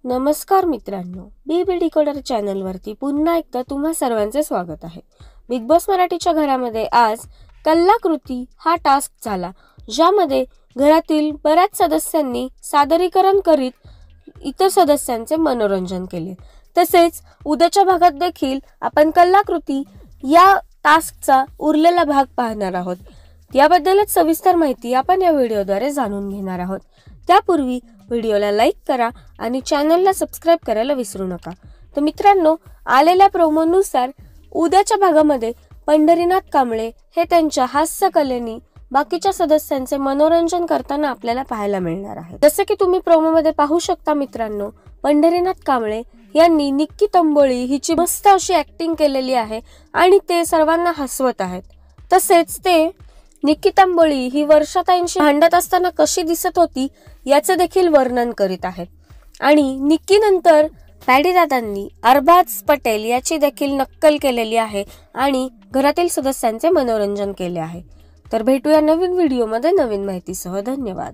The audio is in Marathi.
नमस्कार मित्रांनो, बीबी डिकोडर चॅनल वरती पुन्हा एकदा तुम्हा सर्वांचे स्वागत आहे। बिग बॉस मराठीच्या घरामध्ये आज कलाकृती हा टास्क झाला, ज्यामध्ये घरातील बऱ्याच सदस्यांनी सादरीकरण करीत इतर सदस्यांचे मनोरंजन केले। तसेच उद्याच्या भागात देखील आपण कलाकृती या टास्कचा उरलेला भाग पाहणार आहोत। याबद्दलच सविस्तर माहिती आपण या व्हिडिओद्वारे जाणून घेणार आहोत। त्यापूर्वी व्हिडिओला लाईक करा आणि चॅनलला सबस्क्राइब करायला विसरू नका। तर मित्रांनो, आलेल्या प्रोमोनुसार उद्याच्या भागामध्ये पंढरीनाथ कांबळे हे त्यांच्या हास्य कलेने बाकीच्या सदस्यांचे मनोरंजन करताना आपल्याला पाहायला मिळणार आहे। जसे की तुम्ही प्रोमोमध्ये पाहू शकता मित्रांनो, पंढरीनाथ कांबळे यांनी निक्की तंबोळी हिची मस्त अशी ऍक्टिंग केलेली आहे आणि ते सर्वांना हसवत आहेत। तसेच ते निक्की तंबोळी ही वर्षाताईंशी भांडत असताना कशी दिसत होती याचे देखील वर्णन करीत आहेत। आणि निक्की नंतर पॅडी दादांनी अरबाज पटेल याची देखील नक्कल केलेली आहे आणि घरातील सदस्यांचे मनोरंजन केले आहे। तर भेटूया नवीन व्हिडिओमध्ये नवीन माहितीसह। धन्यवाद।